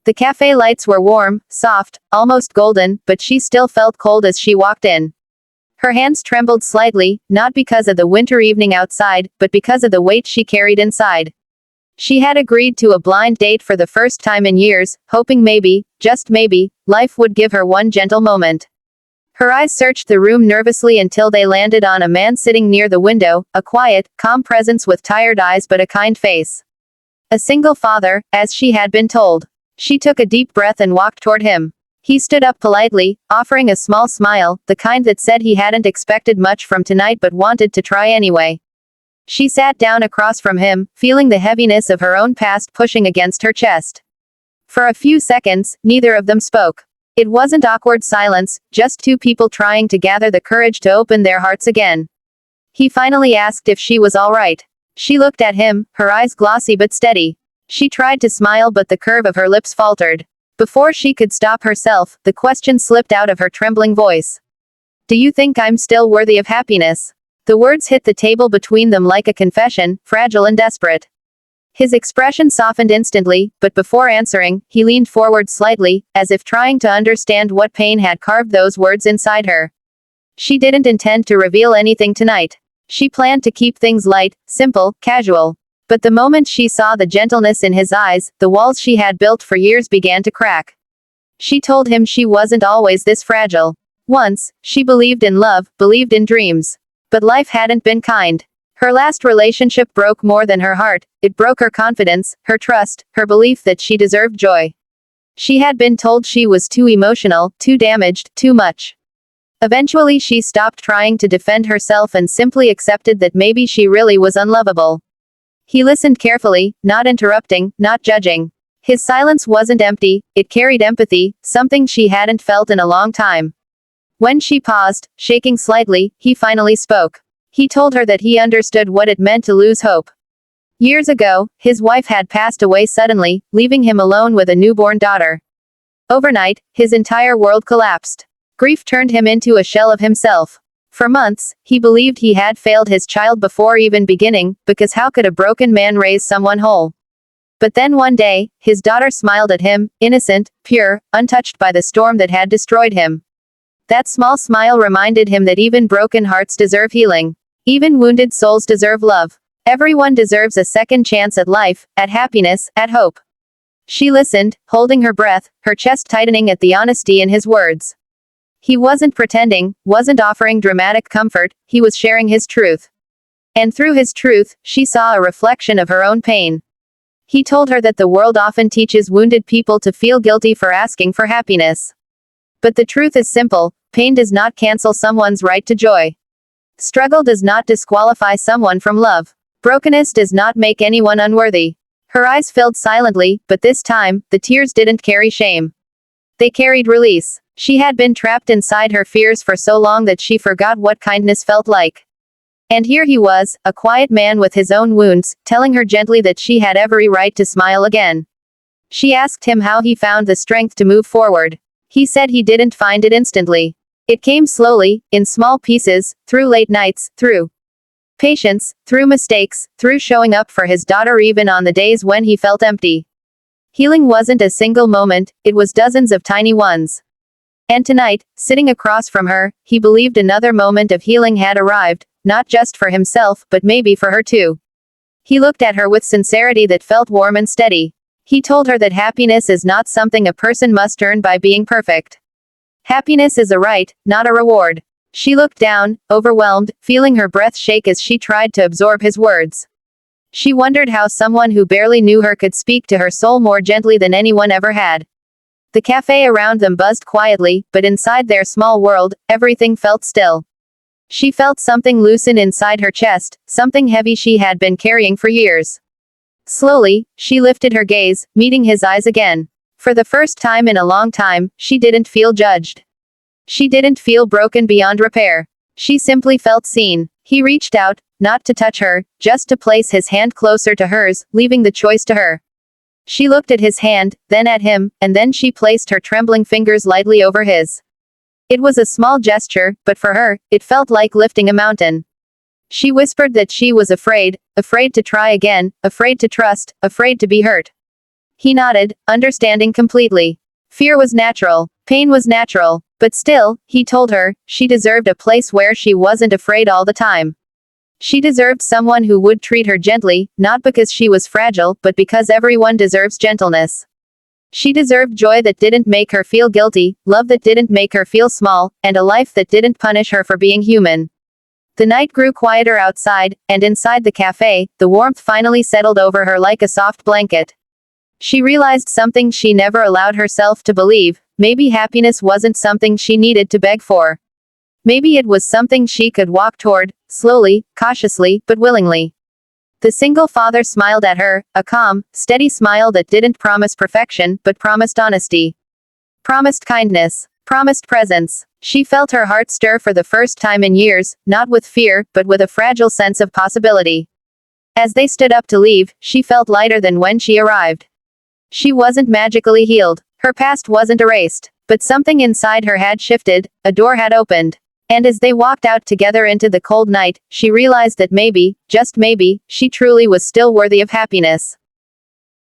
The cafe lights were warm, soft, almost golden, but she still felt cold as she walked in. Her hands trembled slightly, not because of the winter evening outside, but because of the weight she carried inside. She had agreed to a blind date for the first time in years, hoping maybe, just maybe, life would give her one gentle moment. Her eyes searched the room nervously until they landed on a man sitting near the window, a quiet, calm presence with tired eyes but a kind face. A single father, as she had been told. She took a deep breath and walked toward him. He stood up politely, offering a small smile, the kind that said he hadn't expected much from tonight but wanted to try anyway. She sat down across from him, feeling the heaviness of her own past pushing against her chest. For a few seconds, neither of them spoke. It wasn't awkward silence, just two people trying to gather the courage to open their hearts again. He finally asked if she was all right. She looked at him, her eyes glossy but steady. She tried to smile but the curve of her lips faltered. Before she could stop herself, the question slipped out of her trembling voice. Do you think I'm still worthy of happiness? The words hit the table between them like a confession, fragile and desperate. His expression softened instantly, but before answering, he leaned forward slightly, as if trying to understand what pain had carved those words inside her. She didn't intend to reveal anything tonight. She planned to keep things light, simple, casual. But the moment she saw the gentleness in his eyes, the walls she had built for years began to crack. She told him she wasn't always this fragile. Once, she believed in love, believed in dreams. But life hadn't been kind. Her last relationship broke more than her heart, it broke her confidence, her trust, her belief that she deserved joy. She had been told she was too emotional, too damaged, too much. Eventually she stopped trying to defend herself and simply accepted that maybe she really was unlovable. He listened carefully, not interrupting, not judging. His silence wasn't empty, it carried empathy, something she hadn't felt in a long time. When she paused, shaking slightly, he finally spoke. He told her that he understood what it meant to lose hope. Years ago, his wife had passed away suddenly, leaving him alone with a newborn daughter. Overnight, his entire world collapsed. Grief turned him into a shell of himself. For months, he believed he had failed his child before even beginning, because how could a broken man raise someone whole? But then one day, his daughter smiled at him, innocent, pure, untouched by the storm that had destroyed him. That small smile reminded him that even broken hearts deserve healing. Even wounded souls deserve love. Everyone deserves a second chance at life, at happiness, at hope. She listened, holding her breath, her chest tightening at the honesty in his words. He wasn't pretending, wasn't offering dramatic comfort, he was sharing his truth. And through his truth, she saw a reflection of her own pain. He told her that the world often teaches wounded people to feel guilty for asking for happiness. But the truth is simple, pain does not cancel someone's right to joy. Struggle does not disqualify someone from love. Brokenness does not make anyone unworthy. Her eyes filled silently, but this time, the tears didn't carry shame. They carried release. She had been trapped inside her fears for so long that she forgot what kindness felt like. And here he was, a quiet man with his own wounds, telling her gently that she had every right to smile again. She asked him how he found the strength to move forward. He said he didn't find it instantly. It came slowly, in small pieces, through late nights, through patience, through mistakes, through showing up for his daughter even on the days when he felt empty. Healing wasn't a single moment, it was dozens of tiny ones. And tonight, sitting across from her, he believed another moment of healing had arrived, not just for himself, but maybe for her too. He looked at her with sincerity that felt warm and steady. He told her that happiness is not something a person must earn by being perfect. Happiness is a right, not a reward. She looked down, overwhelmed, feeling her breath shake as she tried to absorb his words. She wondered how someone who barely knew her could speak to her soul more gently than anyone ever had. The cafe around them buzzed quietly, but inside their small world, everything felt still. She felt something loosen inside her chest, something heavy she had been carrying for years. Slowly, she lifted her gaze, meeting his eyes again. For the first time in a long time, she didn't feel judged. She didn't feel broken beyond repair. She simply felt seen. He reached out, not to touch her, just to place his hand closer to hers, leaving the choice to her. She looked at his hand, then at him, and then she placed her trembling fingers lightly over his. It was a small gesture, but for her, it felt like lifting a mountain. She whispered that she was afraid, afraid to try again, afraid to trust, afraid to be hurt. He nodded, understanding completely. Fear was natural. Pain was natural. But still, he told her, she deserved a place where she wasn't afraid all the time. She deserved someone who would treat her gently, not because she was fragile, but because everyone deserves gentleness. She deserved joy that didn't make her feel guilty, love that didn't make her feel small, and a life that didn't punish her for being human. The night grew quieter outside, and inside the cafe, the warmth finally settled over her like a soft blanket. She realized something she never allowed herself to believe. Maybe happiness wasn't something she needed to beg for. Maybe it was something she could walk toward, slowly, cautiously, but willingly. The single father smiled at her, a calm, steady smile that didn't promise perfection, but promised honesty. Promised kindness. Promised presence. She felt her heart stir for the first time in years, not with fear, but with a fragile sense of possibility. As they stood up to leave, she felt lighter than when she arrived. She wasn't magically healed. Her past wasn't erased. But something inside her had shifted, a door had opened. And as they walked out together into the cold night, she realized that maybe, just maybe, she truly was still worthy of happiness.